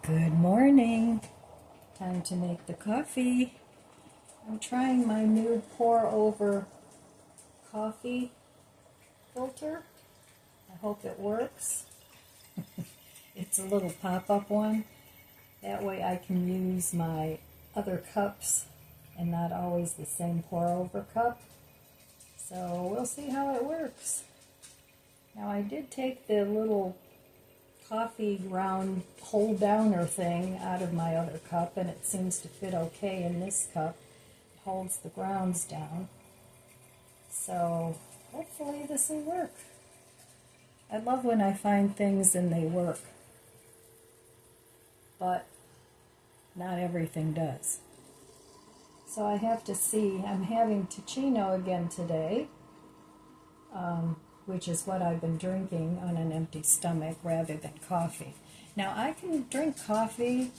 Good morning. Time to make the coffee. I'm trying my new pour over coffee filter. I hope it works. It's a little pop-up one. That way I can use my other cups and not always the same pour over cup. So we'll see how it works. Now I did take the little coffee ground hold downer thing out of my other cup, and it seems to fit okay in this cup. It holds the grounds down. So hopefully this will work. I love when I find things and they work, but not everything does. So I have to see. I'm having Ticino again today, which is what I've been drinking on an empty stomach rather than coffee. Now I can drink coffee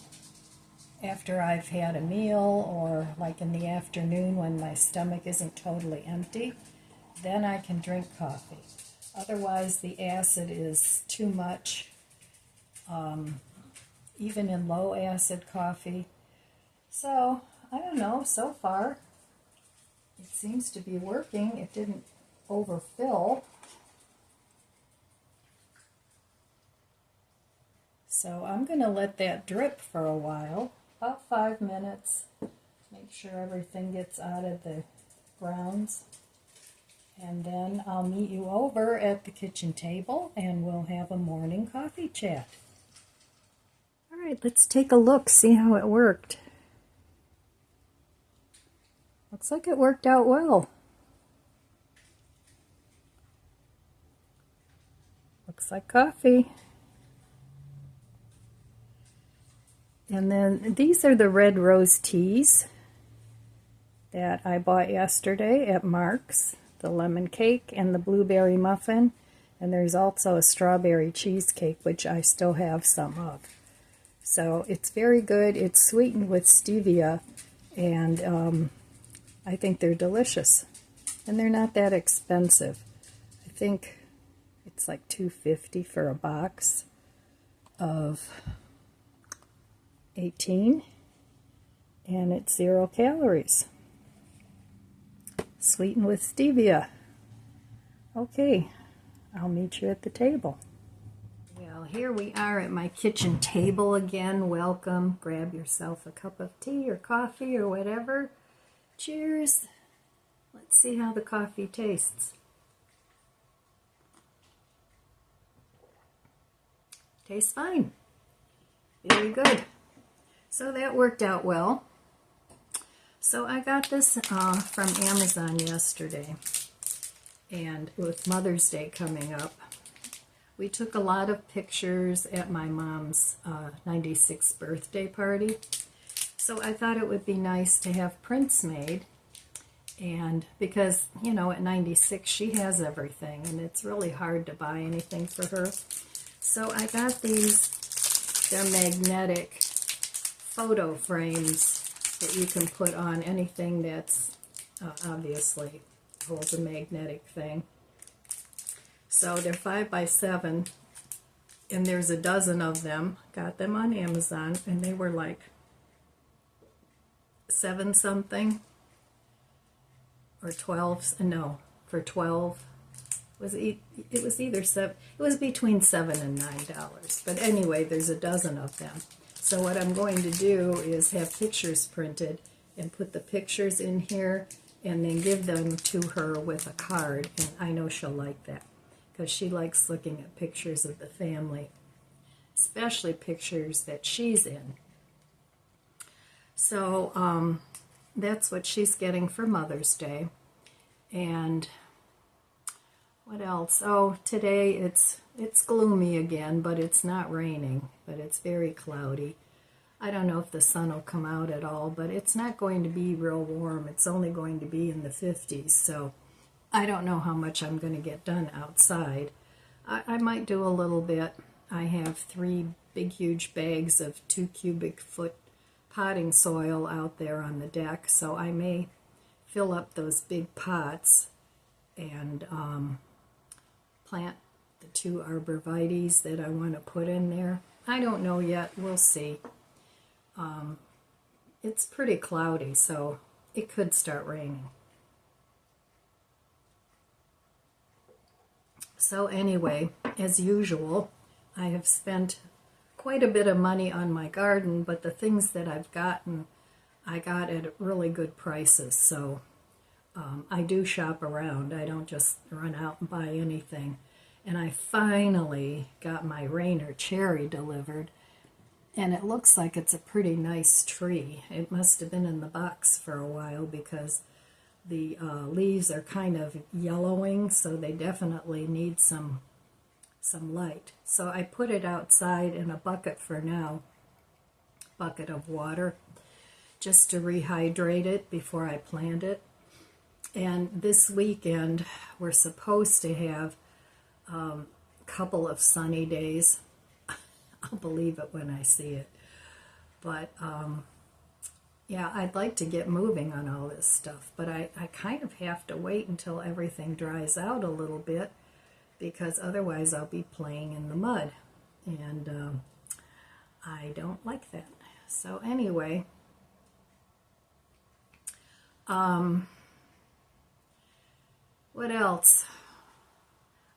after I've had a meal or like in the afternoon when my stomach isn't totally empty. Then I can drink coffee. Otherwise the acid is too much, even in low acid coffee. So I don't know, so far it seems to be working. It didn't overfill. So I'm going to let that drip for a while, about 5 minutes. Make sure everything gets out of the grounds. And then I'll meet you over at the kitchen table and we'll have a morning coffee chat. All right, let's take a look, see how it worked. Looks like it worked out well. Looks like coffee. And then these are the red rose teas that I bought yesterday at Mark's. The lemon cake and the blueberry muffin. And there's also a strawberry cheesecake, which I still have some of. So it's very good. It's sweetened with stevia, and I think they're delicious. And they're not that expensive. I think it's like $2.50 for a box of 18, and it's 0 calories. Sweetened with stevia. Okay, I'll meet you at the table. Well, here we are at my kitchen table again. Welcome. Grab yourself a cup of tea or coffee or whatever. Cheers. Let's see how the coffee tastes. Tastes fine. Very good. So that worked out well. So I got this from Amazon yesterday, and with Mother's Day coming up, we took a lot of pictures at my mom's 96th birthday party. So I thought it would be nice to have prints made, and because, you know, at 96 she has everything, and it's really hard to buy anything for her. So I got these. They're magnetic photo frames that you can put on anything that's obviously holds a magnetic thing. So they're 5 by 7, and there's a dozen of them. Got them on Amazon, and they were like 7 something or 12. No, for 12. It was either 7. It was between $7 and $9. But anyway, there's a dozen of them. So what I'm going to do is have pictures printed and put the pictures in here and then give them to her with a card. And I know she'll like that because she likes looking at pictures of the family, especially pictures that she's in. So that's what she's getting for Mother's Day. And what else? Oh, today it's gloomy again, but it's not raining, but it's very cloudy. I don't know if the sun will come out at all, but it's not going to be real warm. It's only going to be in the 50s, so I don't know how much I'm going to get done outside. I might do a little bit. I have 3 big, huge bags of 2 cubic foot potting soil out there on the deck, so I may fill up those big pots and plant the 2 arborvitaes that I want to put in there. I don't know yet. We'll see. It's pretty cloudy, so it could start raining. So anyway, as usual, I have spent quite a bit of money on my garden, but the things that I've gotten, I got at really good prices. So I do shop around. I don't just run out and buy anything. And I finally got my Rainer cherry delivered, and it looks like it's a pretty nice tree. It must have been in the box for a while because the leaves are kind of yellowing, so they definitely need some light. So I put it outside in a bucket for now, bucket of water, just to rehydrate it before I plant it. And this weekend we're supposed to have a couple of sunny days. I'll believe it when I see it. But yeah, I'd like to get moving on all this stuff, but I kind of have to wait until everything dries out a little bit, because otherwise I'll be playing in the mud, and I don't like that. So anyway, what else?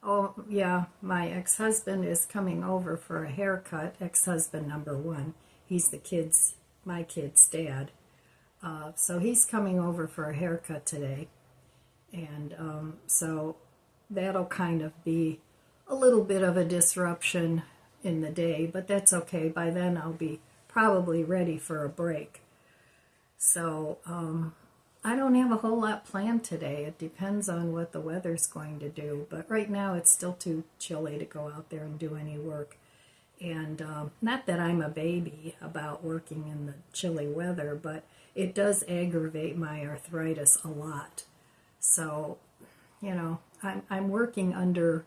Oh yeah, my ex-husband is coming over for a haircut. Ex-husband number one. He's my kid's dad. So he's coming over for a haircut today, and so that'll kind of be a little bit of a disruption in the day, but that's okay. By then I'll be probably ready for a break. So I don't have a whole lot planned today. It depends on what the weather's going to do, but right now it's still too chilly to go out there and do any work. And not that I'm a baby about working in the chilly weather, but it does aggravate my arthritis a lot. So, you know, I'm working under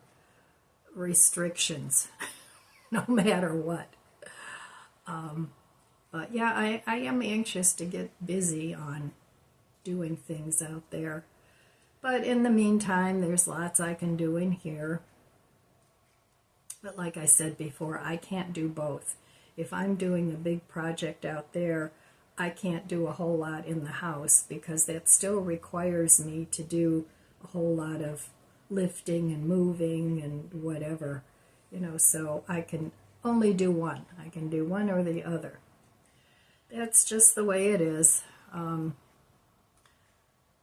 restrictions, no matter what. But yeah, I am anxious to get busy on doing things out there. But in the meantime, there's lots I can do in here. But like I said before, I can't do both. If I'm doing a big project out there, I can't do a whole lot in the house, because that still requires me to do a whole lot of lifting and moving and whatever, you know, so I can only do one. I can do one or the other. That's just the way it is.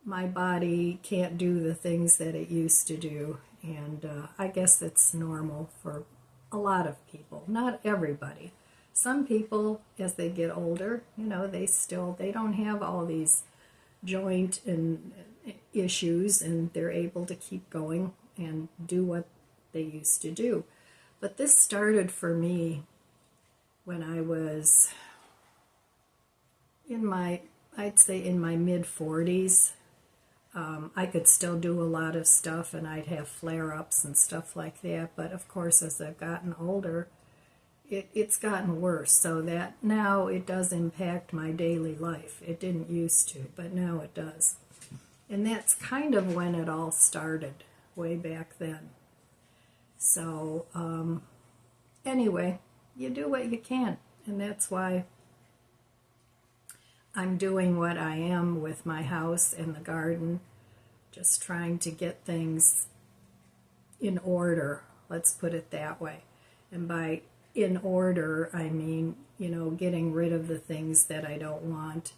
My body can't do the things that it used to do, and I guess it's normal for a lot of people, not everybody. Some people, as they get older, you know, they don't have all these joint and issues, and they're able to keep going and do what they used to do. But this started for me when I was I'd say in my mid-40s. I could still do a lot of stuff, and I'd have flare-ups and stuff like that. But of course, as I've gotten older, it's gotten worse. So that now it does impact my daily life. It didn't used to, but now it does. And that's kind of when it all started, way back then. So anyway, you do what you can, and that's why I'm doing what I am with my house and the garden, just trying to get things in order, let's put it that way. And by in order, I mean, you know, getting rid of the things that I don't want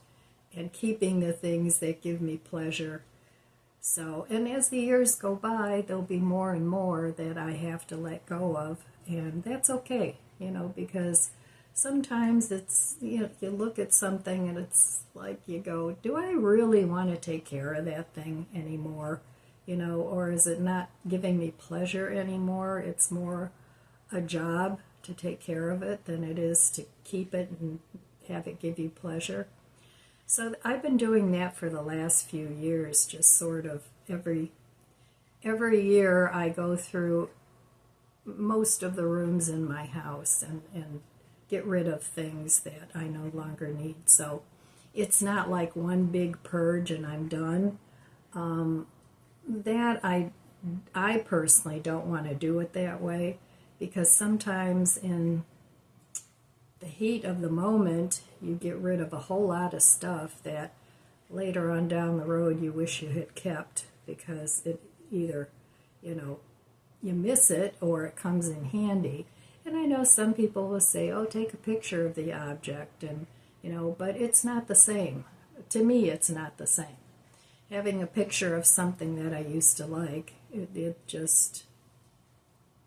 and keeping the things that give me pleasure. So, and as the years go by, there'll be more and more that I have to let go of, and that's okay, you know, because sometimes it's, you know, you look at something and it's like you go, do I really want to take care of that thing anymore? You know, or is it not giving me pleasure anymore? It's more a job to take care of it than it is to keep it and have it give you pleasure. So I've been doing that for the last few years, just sort of every year I go through most of the rooms in my house and get rid of things that I no longer need. So it's not like one big purge and I'm done. That I personally don't want to do it that way, because sometimes in the heat of the moment, you get rid of a whole lot of stuff that later on down the road you wish you had kept, because it either, you miss it or it comes in handy. And I know some people will say, oh, take a picture of the object, and but it's not the same. To me, it's not the same. Having a picture of something that I used to like, it just,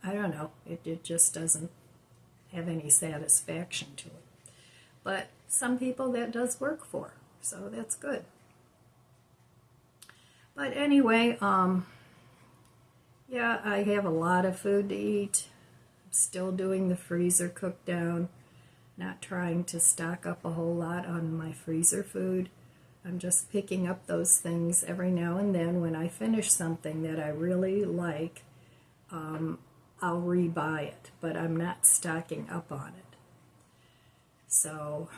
I don't know, it just doesn't have any satisfaction to it. But some people that does work for, so that's good. But anyway, yeah, I have a lot of food to eat. I'm still doing the freezer cook down, not trying to stock up a whole lot on my freezer food. I'm just picking up those things every now and then. When I finish something that I really like, I'll rebuy it, but I'm not stocking up on it. So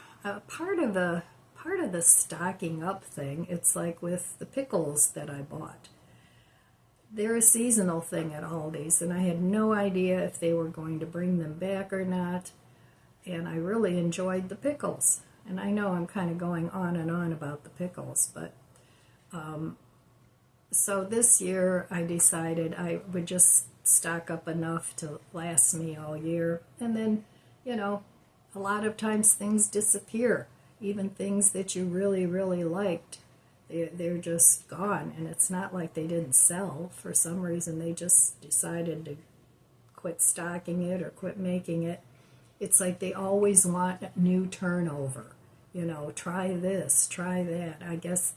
part of the stocking up thing, it's like with the pickles that I bought. They're a seasonal thing at Aldi's, and I had no idea if they were going to bring them back or not, and I really enjoyed the pickles. And I know I'm kind of going on and on about the pickles, but so this year I decided I would just stock up enough to last me all year, and then, a lot of times things disappear. Even things that you really, really liked, they're just gone, and it's not like they didn't sell. For some reason, they just decided to quit stocking it or quit making it. It's like they always want new turnover. Try this, try that. I guess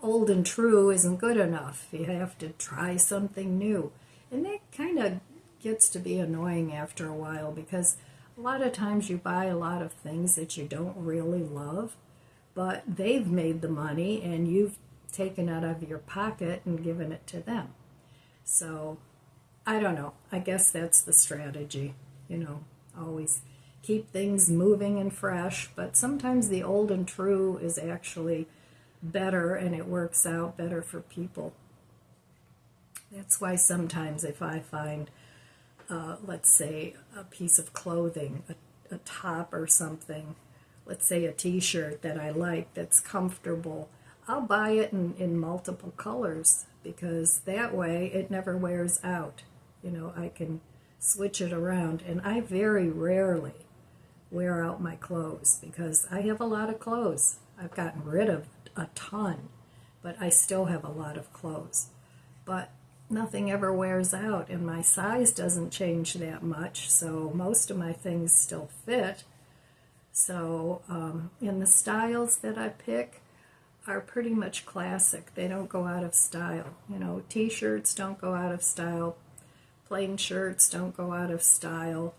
old and true isn't good enough. You have to try something new. And that kind of gets to be annoying after a while, because a lot of times you buy a lot of things that you don't really love, but they've made the money and you've taken it out of your pocket and given it to them. So, I don't know. I guess that's the strategy. Always keep things moving and fresh, but sometimes the old and true is actually better, and it works out better for people. That's why sometimes if I find, let's say, a piece of clothing, a top or something, let's say a t-shirt that I like that's comfortable, I'll buy it in multiple colors, because that way it never wears out. I can switch it around, and I very rarely wear out my clothes, because I have a lot of clothes. I've gotten rid of a ton, but I still have a lot of clothes. But nothing ever wears out, and my size doesn't change that much, so most of my things still fit. So, and the styles that I pick are pretty much classic. They don't go out of style. T-shirts don't go out of style. Plain shirts don't go out of style.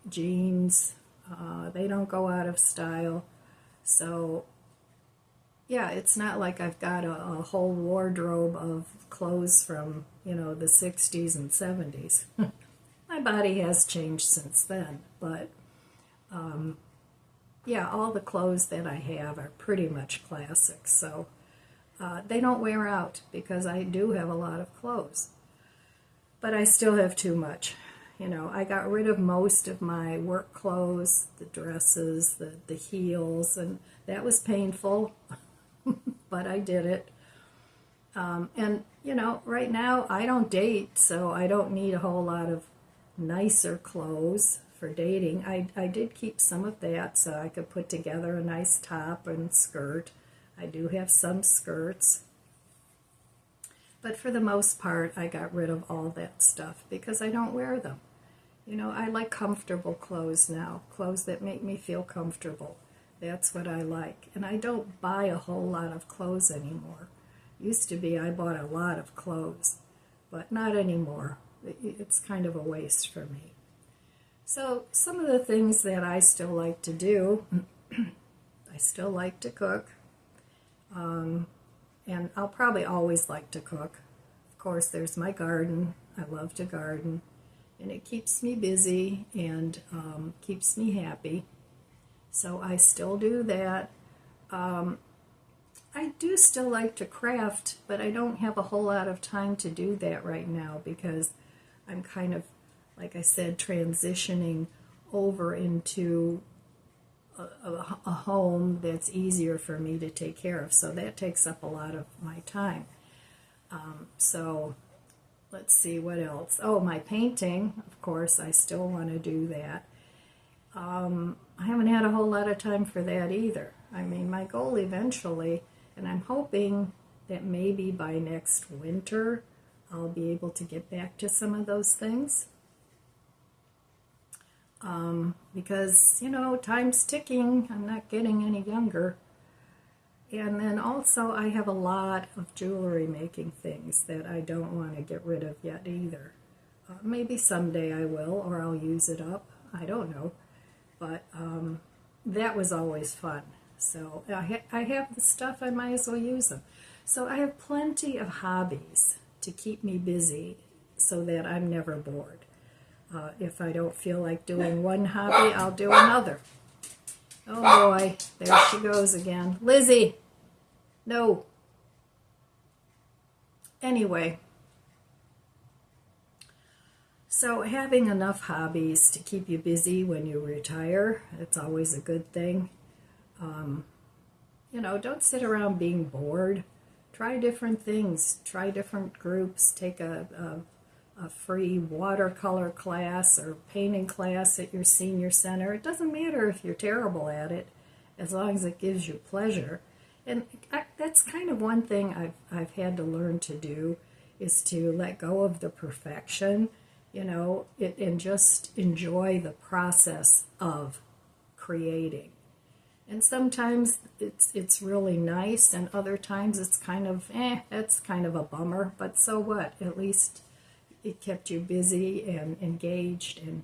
Jeans, they don't go out of style. So, yeah, it's not like I've got a whole wardrobe of clothes from, the 60s and 70s. My body has changed since then, but yeah, all the clothes that I have are pretty much classics, so they don't wear out, because I do have a lot of clothes. But I still have too much. I got rid of most of my work clothes, the dresses, the heels, and that was painful, but I did it. And, right now I don't date, so I don't need a whole lot of nicer clothes for dating. I did keep some of that so I could put together a nice top and skirt. I do have some skirts. But for the most part, I got rid of all that stuff because I don't wear them. I like comfortable clothes now, clothes that make me feel comfortable. That's what I like. And I don't buy a whole lot of clothes anymore. Used to be I bought a lot of clothes, but not anymore. It's kind of a waste for me. So some of the things that I still like to do, I still like to cook. And I'll probably always like to cook. Of course, there's my garden. I love to garden. And it keeps me busy and keeps me happy. So I still do that. I do still like to craft, but I don't have a whole lot of time to do that right now because I'm kind of, like I said, transitioning over into a home that's easier for me to take care of. So that takes up a lot of my time. So let's see what else. Oh, my painting, of course, I still want to do that. I haven't had a whole lot of time for that either. I mean, my goal eventually, and I'm hoping that maybe by next winter I'll be able to get back to some of those things. Because, you know, time's ticking. I'm not getting any younger. And then also I have a lot of jewelry making things that I don't want to get rid of yet either. Maybe someday I will, or I'll use it up. I don't know. But that was always fun. So I have the stuff, I might as well use them. So I have plenty of hobbies to keep me busy so that I'm never bored. If I don't feel like doing one hobby, I'll do another. Oh boy, there she goes again. Lizzie! No. Anyway, so having enough hobbies to keep you busy when you retire, it's always a good thing. You know, don't sit around being bored. Try different things. Try different groups. Take a free watercolor class or painting class at your senior center. It doesn't matter if you're terrible at it, as long as it gives you pleasure. And that's kind of one thing I've had to learn to do, is to let go of the perfection, you know, and just enjoy the process of creating. And sometimes it's really nice, and other times it's kind of, that's kind of a bummer, but so what? At least it kept you busy and engaged, and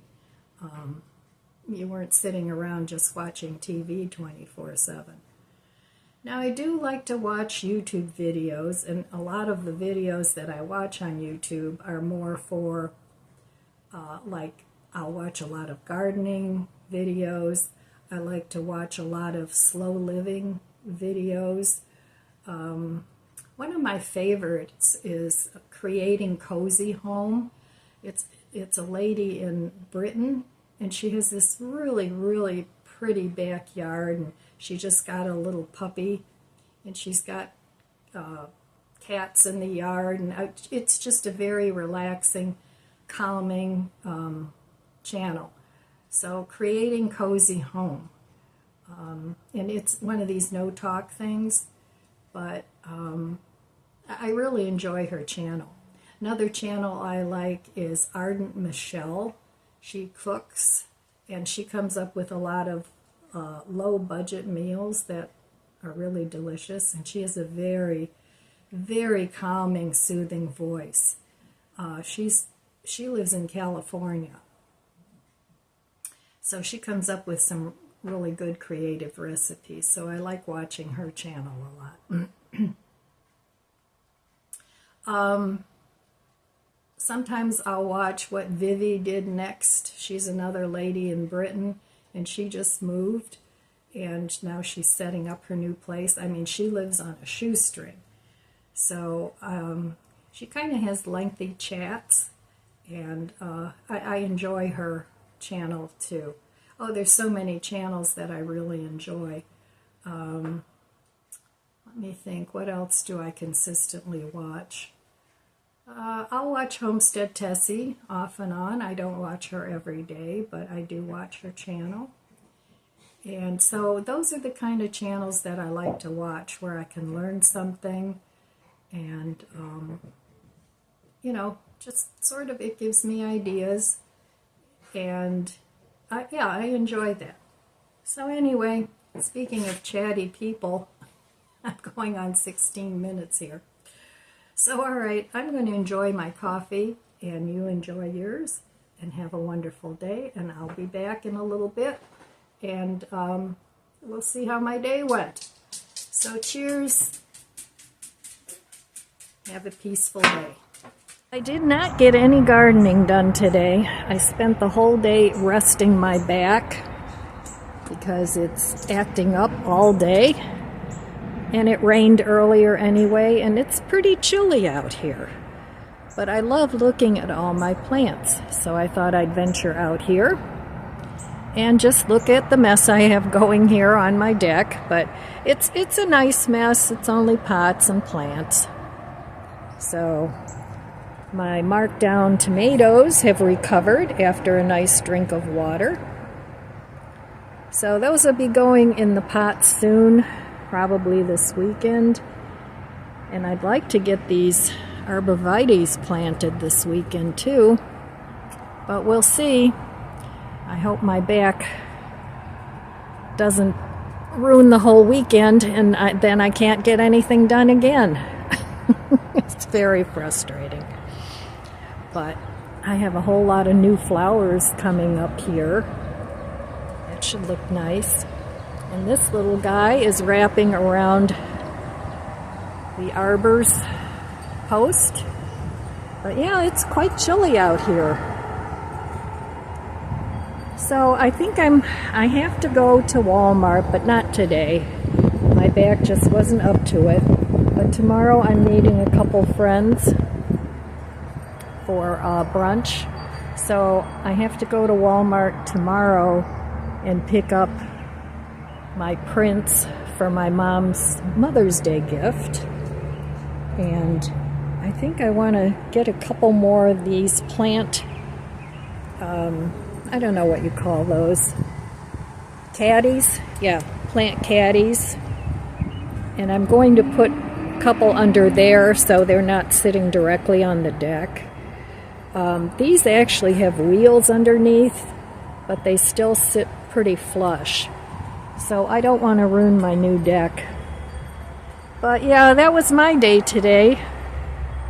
you weren't sitting around just watching TV 24/7. Now, I do like to watch YouTube videos, and a lot of the videos that I watch on YouTube are more for, like, I'll watch a lot of gardening videos. I like to watch a lot of slow living videos. One of my favorites is Creating Cozy Home. It's a lady in Britain, and she has this really, really pretty backyard, and she just got a little puppy, and she's got cats in the yard, and it's just a very relaxing, calming channel. So Creating Cozy Home. And it's one of these no-talk things, but I really enjoy her channel. Another channel I like is Ardent Michelle. She cooks, and she comes up with a lot of low-budget meals that are really delicious, and she has a very, very calming, soothing voice. She lives in California, so she comes up with some really good creative recipes, so I like watching her channel a lot. Sometimes I'll watch what Vivi did next. She's another lady in Britain, and she just moved, and now she's setting up her new place. I mean, she lives on a shoestring, so she kind of has lengthy chats, and I enjoy her channel too. Oh, there's so many channels that I really enjoy. Let me think, what else do I consistently watch? I'll watch Homestead Tessie off and on. I don't watch her every day, but I do watch her channel. And so those are the kind of channels that I like to watch, where I can learn something, and, you know, just sort of, it gives me ideas, and yeah, I enjoy that. So anyway, speaking of chatty people, I'm going on 16 minutes here. So all right, I'm going to enjoy my coffee, and you enjoy yours, and have a wonderful day, and I'll be back in a little bit, and we'll see how my day went. So cheers. Have a peaceful day. I did not get any gardening done today. I spent the whole day resting my back because it's acting up all day, and it rained earlier anyway, and it's pretty chilly out here. But I love looking at all my plants, so I thought I'd venture out here and just look at the mess I have going here on my deck. But it's a nice mess. It's only pots and plants. So my markdown tomatoes have recovered after a nice drink of water. So those will be going in the pot soon, probably this weekend. And I'd like to get these arborvitaes planted this weekend too, but we'll see. I hope my back doesn't ruin the whole weekend and then I can't get anything done again. It's very frustrating. But I have a whole lot of new flowers coming up here. That should look nice. And this little guy is wrapping around the arbor's post. But yeah, it's quite chilly out here. So I think I have to go to Walmart, but not today. My back just wasn't up to it. But tomorrow I'm meeting a couple friends for brunch. So I have to go to Walmart tomorrow and pick up my prints for my mom's Mother's Day gift. And I think I want to get a couple more of these plant, I don't know what you call those, caddies? Yeah, plant caddies. And I'm going to put a couple under there so they're not sitting directly on the deck. These actually have wheels underneath, but they still sit pretty flush. So I don't want to ruin my new deck. But yeah, that was my day today.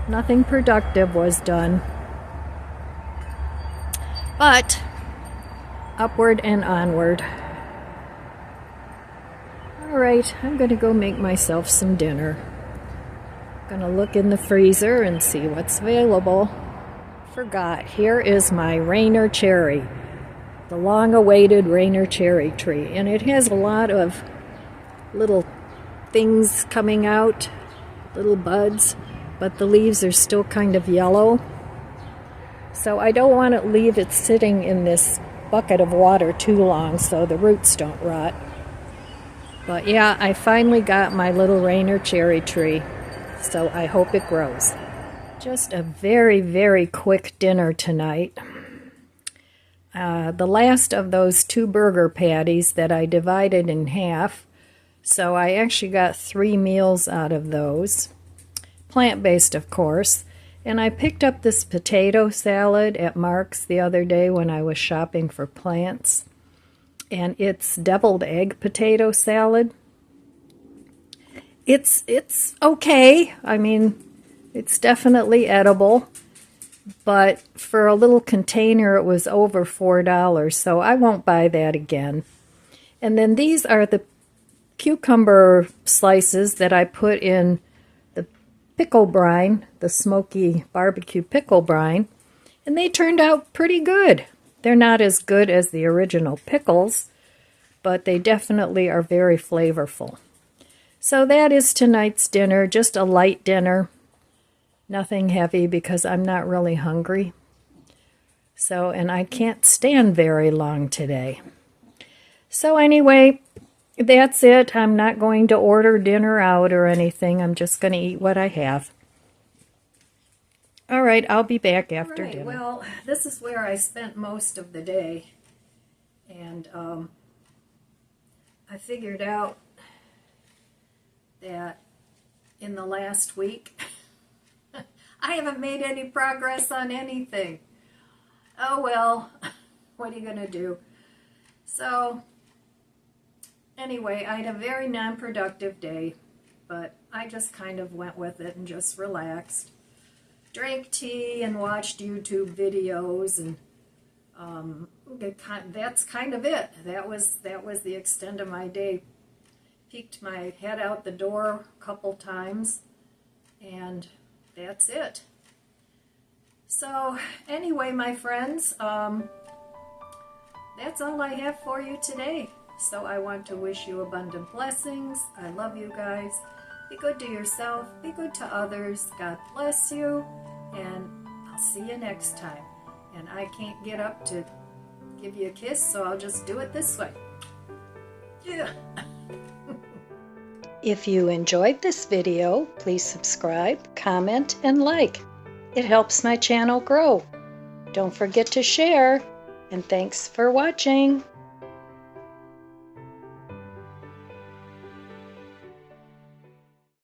Nothing productive was done. But upward and onward. Alright, I'm going to go make myself some dinner. I'm going to look in the freezer and see what's available. Forgot, here is my Rainer cherry. The long-awaited Rainer cherry tree. And it has a lot of little things coming out, little buds, but the leaves are still kind of yellow. So I don't want to leave it sitting in this bucket of water too long so the roots don't rot. But yeah, I finally got my little Rainer cherry tree, so I hope it grows. Just a very, very quick dinner tonight. The last of those 2 burger patties that I divided in half, so I actually got 3 meals out of those. Plant-based, of course. And I picked up this potato salad at Mark's the other day when I was shopping for plants. And it's deviled egg potato salad. It's okay. I mean, it's definitely edible. But for a little container, it was over $4, so I won't buy that again. And then these are the cucumber slices that I put in the pickle brine, the smoky barbecue pickle brine, and they turned out pretty good. They're not as good as the original pickles, but they definitely are very flavorful. So that is tonight's dinner, just a light dinner. Nothing heavy because I'm not really hungry. So, and I can't stand very long today. So anyway, that's it. I'm not going to order dinner out or anything. I'm just going to eat what I have. All right, I'll be back after dinner. Well, this is where I spent most of the day. And I figured out that in the last week, I haven't made any progress on anything. Oh well, what are you going to do? So, anyway, I had a very non-productive day, but I just kind of went with it and just relaxed. Drank tea and watched YouTube videos, and that's kind of it. That was the extent of my day. Peeked my head out the door a couple times, and that's it. So anyway, my friends, that's all I have for you today. So I want to wish you abundant blessings. I love you guys. Be good to yourself. Be good to others. God bless you. And I'll see you next time. And I can't get up to give you a kiss, so I'll just do it this way. Yeah. If you enjoyed this video, please subscribe, comment, and like. It helps my channel grow. Don't forget to share, and thanks for watching.